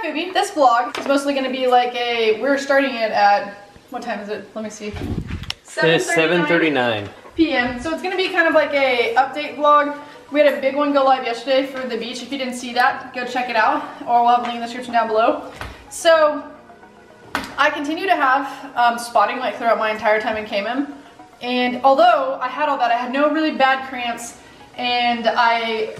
Foobie. This vlog is mostly going to be like we're starting it at, what time is it? Let me see. 7:39 p.m. So it's going to be kind of like a update vlog. We had a big one go live yesterday for the beach. If you didn't see that, go check it out, or we'll have a link in the description down below. So I continue to have spotting like throughout my entire time in Cayman. And although I had all that, I had no really bad cramps, and I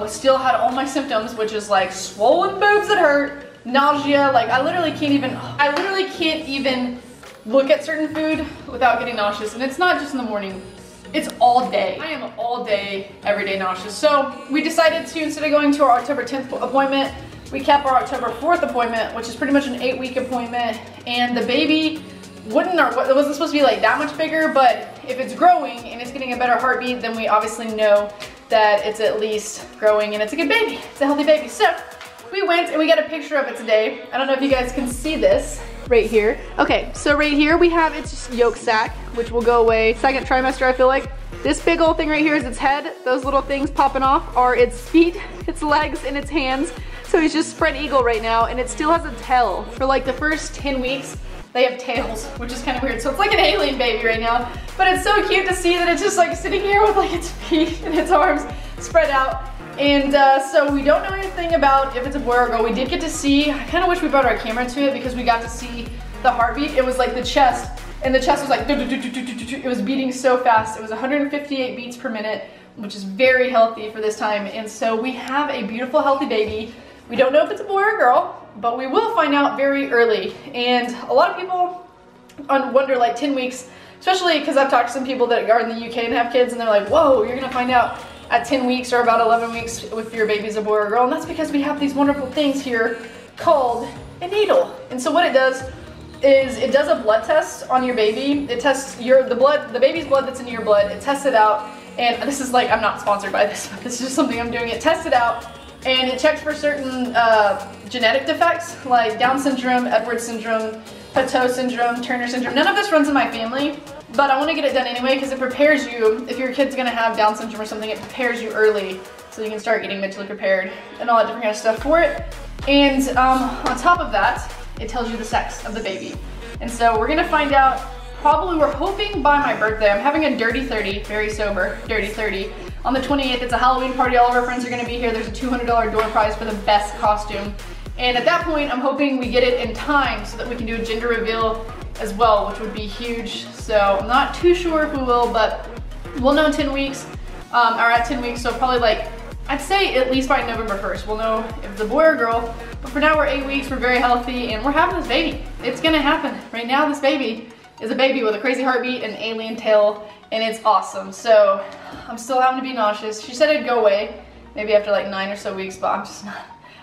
still had all my symptoms, which is like swollen boobs that hurt, nausea. Like I literally can't even look at certain food without getting nauseous. And it's not just in the morning, it's all day. I am all day, every day nauseous. So we decided to, instead of going to our October 10th appointment, we kept our October 4th appointment, which is pretty much an 8-week appointment. And the baby it wasn't supposed to be like that much bigger, but if it's growing and it's getting a better heartbeat, then we obviously know that it's at least growing and it's a good baby. It's a healthy baby. So we went and we got a picture of it today. I don't know if you guys can see this right here. Okay, so right here we have its yolk sac, which will go away second trimester, I feel like. This big old thing right here is its head. Those little things popping off are its feet, its legs, and its hands. So he's just spread eagle right now, and it still has a tail. For like the first 10 weeks, they have tails, which is kind of weird. So it's like an alien baby right now, but it's so cute to see that it's just like sitting here with like its feet and its arms spread out. And so we don't know anything about if it's a boy or a girl. We did get to see, I kind of wish we brought our camera to it because we got to see the heartbeat. It was like the chest, and the chest was like, it was beating so fast. It was 158 beats per minute, which is very healthy for this time. And so we have a beautiful, healthy baby. We don't know if it's a boy or a girl, but we will find out very early. And a lot of people wonder like 10 weeks, especially because I've talked to some people that are in the UK and have kids, and they're like, whoa, you're gonna find out at 10 weeks or about 11 weeks if your baby's a boy or a girl. And that's because we have these wonderful things here called a needle. And so what it does is it does a blood test on your baby. It tests the baby's blood that's in your blood. It tests it out, and this is like, I'm not sponsored by this, but this is just something I'm doing. It tests it out, and it checks for certain genetic defects like Down syndrome, Edwards syndrome, Pateau syndrome, Turner syndrome. None of this runs in my family, but I want to get it done anyway because it prepares you, if your kid's going to have Down syndrome or something, it prepares you early so you can start getting mentally prepared and all that different kind of stuff for it. And on top of that, it tells you the sex of the baby. And so we're going to find out, probably, we're hoping by my birthday. I'm having a dirty 30, very sober, dirty 30. On the 28th, it's a Halloween party. All of our friends are going to be here. There's a $200 door prize for the best costume. And at that point, I'm hoping we get it in time so that we can do a gender reveal as well, which would be huge. So I'm not too sure if we will, but we'll know in 10 weeks, or at 10 weeks. So probably like, I'd say at least by November 1st, we'll know if it's a boy or a girl. But for now, we're 8 weeks, we're very healthy, and we're having this baby. It's gonna happen. Right now, this baby is a baby with a crazy heartbeat and alien tail, and it's awesome. So I'm still having to be nauseous. She said it'd go away, maybe after like 9 or so weeks, but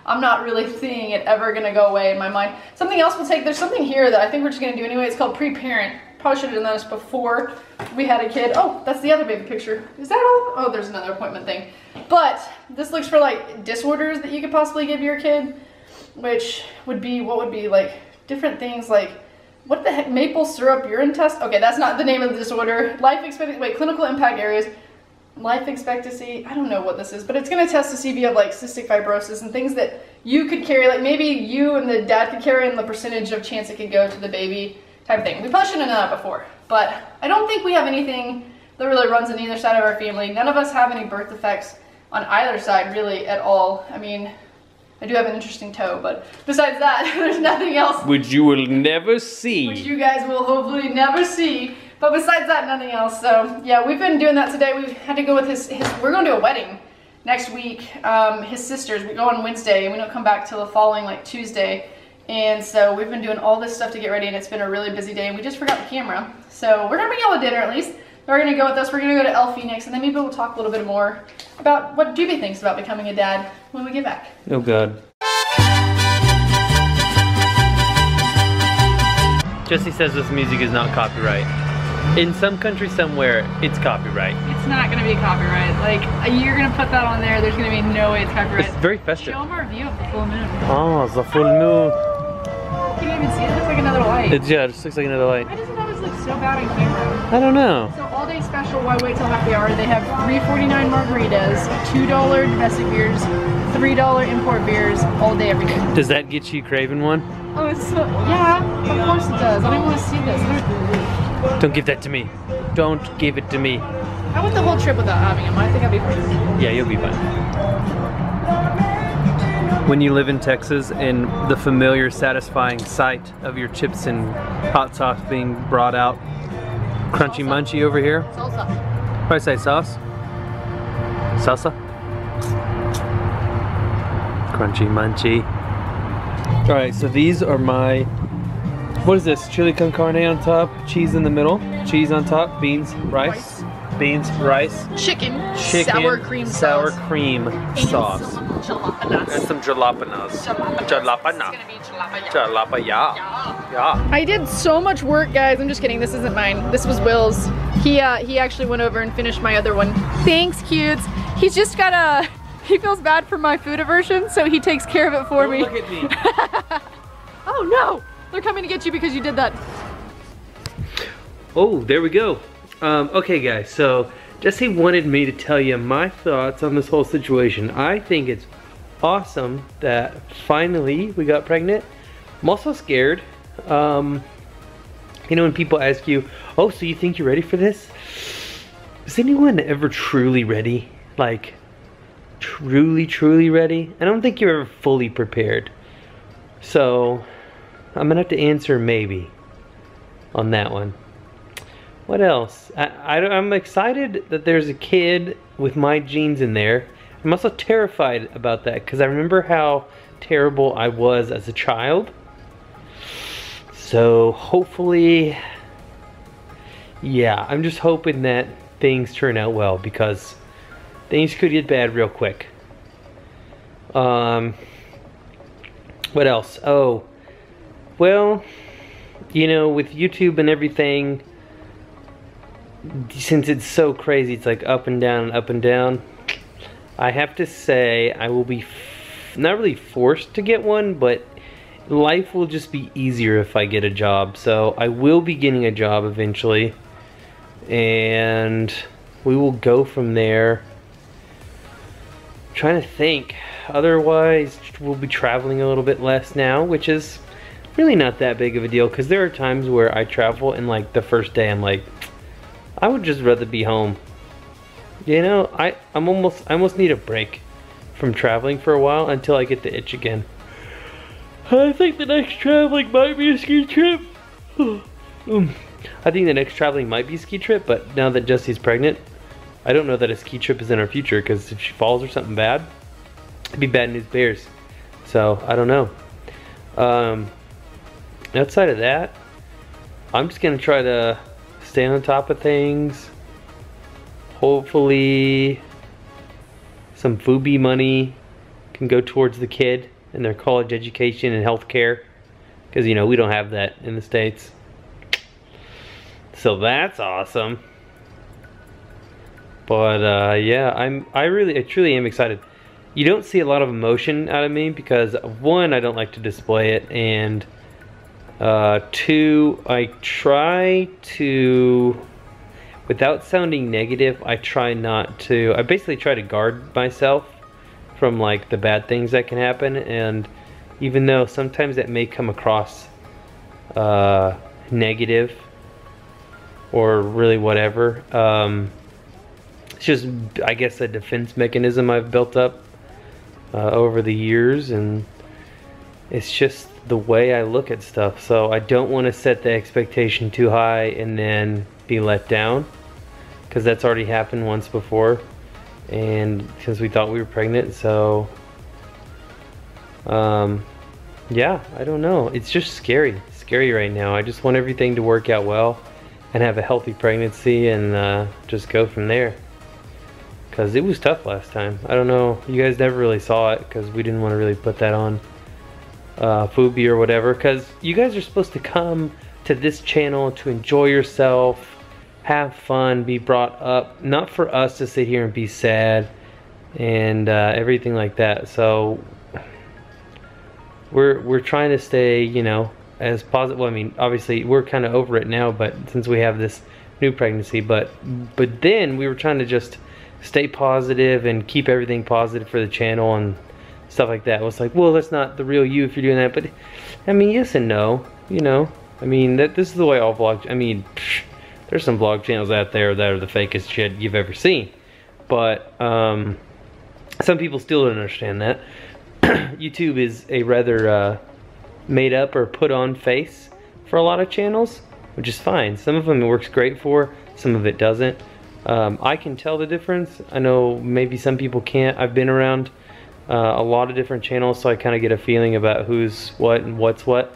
I'm not really seeing it ever gonna go away in my mind. Something else we'll take, there's something here that I think we're just gonna do anyway. It's called pre-parent. Probably should have done this before we had a kid. Oh, that's the other baby picture. Is that all? Oh, there's another appointment thing. But this looks for like disorders that you could possibly give your kid, which would be, what would be like different things like, what the heck, maple syrup urine test? Okay, that's not the name of the disorder. Life expectancy, wait, clinical impact areas. Life expectancy, I don't know what this is, but it's gonna test to see if you have like cystic fibrosis and things that you could carry, like maybe you and the dad could carry, and the percentage of chance it could go to the baby type of thing. We probably shouldn't have done that before, but I don't think we have anything that really runs on either side of our family. None of us have any birth defects on either side really at all. I mean, I do have an interesting toe, but besides that, there's nothing else. Which you will never see. Which you guys will hopefully never see. But besides that, nothing else. So yeah, we've been doing that today. We had to go with his we're going to a wedding next week. His sisters, we go on Wednesday, and we don't come back till the following like Tuesday. And so we've been doing all this stuff to get ready, and it's been a really busy day, and we just forgot the camera. So we're gonna bring y'all a dinner at least. They're gonna go with us. We're gonna go to El Phoenix, and then maybe we'll talk a little bit more about what Doobie thinks about becoming a dad when we get back. Oh God. Jesse says this music is not copyright. In some country somewhere, it's copyright. It's not gonna be copyright. Like, you're gonna put that on there, there's gonna be no way it's copyright. It's very festive. Show them our view of the full moon. Oh, it's the full moon. You can't even see it, it looks like another light. Yeah, it just looks like another light. Why does it always look so bad on camera. I don't know. So all day special, why wait till happy hour? They have $3.49 margaritas, $2 domestic beers, $3 import beers, all day every day. Does that get you craving one? Oh, it's so, yeah, of course it does. I don't want to see this. Don't give that to me. Don't give it to me. I went the whole trip without having them. I think I'd be fine. Yeah, you'll be fine. When you live in Texas and the familiar, satisfying sight of your chips and hot sauce being brought out, crunchy munchy over here. Salsa. What do I say, sauce? Salsa? Crunchy munchy. Alright, so these are my, what is this? Chili con carne on top, cheese in the middle, cheese on top, beans, rice. Beans, rice, chicken, sour cream sauce. Sour cream sauce. And some jalapenos. Jalapena. Jalapena. Yeah. I did so much work, guys. I'm just kidding. This isn't mine. This was Will's. He actually went over and finished my other one. Thanks, cutes. He's just got a. He feels bad for my food aversion, so he takes care of it for me. Look at me. Oh no! They're coming to get you because you did that. Oh, there we go. Okay guys, so Jesse wanted me to tell you my thoughts on this whole situation. I think it's awesome that finally we got pregnant. I'm also scared. You know, when people ask you, oh, so you think you're ready for this? Is anyone ever truly ready? Like, truly ready? I don't think you're ever fully prepared. So, I'm gonna have to answer maybe on that one. What else? I'm excited that there's a kid with my genes in there. I'm also terrified about that because I remember how terrible I was as a child. So hopefully, yeah, I'm just hoping that things turn out well because things could get bad real quick. What else? Oh, well, you know, with YouTube and everything, since it's so crazy, it's like up and down and up and down. I have to say I will be not really forced to get one, but life will just be easier if I get a job. So I will be getting a job eventually, and we will go from there. I'm trying to think. Otherwise, we'll be traveling a little bit less now, which is really not that big of a deal because there are times where I travel and like the first day I'm like, I would just rather be home. You know, I almost need a break from traveling for a while until I get the itch again. I think the next traveling might be a ski trip. I think the next traveling might be a ski trip, but now that Jesse's pregnant, I don't know that a ski trip is in our future because if she falls or something bad, it'd be bad news bears. So, I don't know. Outside of that, I'm just gonna try to stay on top of things. Hopefully some Foobie money can go towards the kid and their college education and health care, because you know we don't have that in the States. So that's awesome. But yeah, I truly am excited. You don't see a lot of emotion out of me because one, I don't like to display it, and two, I try to, without sounding negative, I basically try to guard myself from like the bad things that can happen. And even though sometimes that may come across negative or really whatever, it's just, I guess, a defense mechanism I've built up over the years, and it's just the way I look at stuff. So I don't want to set the expectation too high and then be let down, because that's already happened once before, and since we thought we were pregnant. So yeah, I don't know, it's just scary right now. I just want everything to work out well and have a healthy pregnancy and just go from there, because it was tough last time. I don't know, you guys never really saw it because we didn't want to really put that on Foobie or whatever, because you guys are supposed to come to this channel to enjoy yourself, have fun, be brought up, not for us to sit here and be sad and everything like that. So we're trying to stay, you know, as positive. Well, I mean, obviously we're kind of over it now, but since we have this new pregnancy, but then we were trying to just stay positive and keep everything positive for the channel and stuff like that. It was like, well, that's not the real you if you're doing that. But I mean, yes and no, you know. I mean, this is the way all vlogs, I mean, there's some vlog channels out there that are the fakest shit you've ever seen. But some people still don't understand that. YouTube is a rather made up or put on face for a lot of channels, which is fine. Some of them it works great for, some of it doesn't. I can tell the difference. I know maybe some people can't. I've been around a lot of different channels, so I kind of get a feeling about who's what and what's what.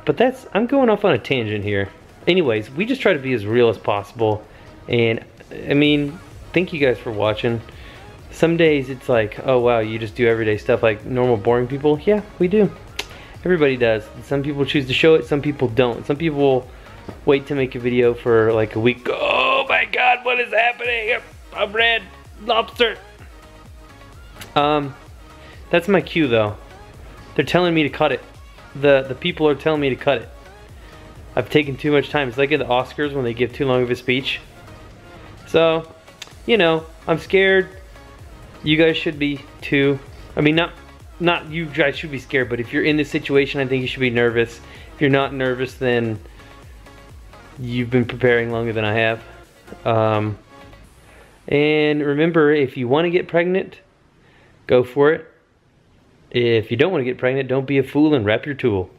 But I'm going off on a tangent here. Anyways, we just try to be as real as possible. And I mean, thank you guys for watching. Some days it's like, oh wow, you just do everyday stuff like normal boring people. Yeah, we do. Everybody does. Some people choose to show it, some people don't. Some people will wait to make a video for like a week. Oh my god, what is happening? A red lobster. That's my cue though. They're telling me to cut it. The people are telling me to cut it. I've taken too much time. It's like at the Oscars when they give too long of a speech. So, you know, I'm scared. You guys should be too. I mean, not you guys should be scared, but if you're in this situation, I think you should be nervous. If you're not nervous, then you've been preparing longer than I have. And remember, if you want to get pregnant, go for it. If you don't want to get pregnant, don't be a fool and wrap your tool.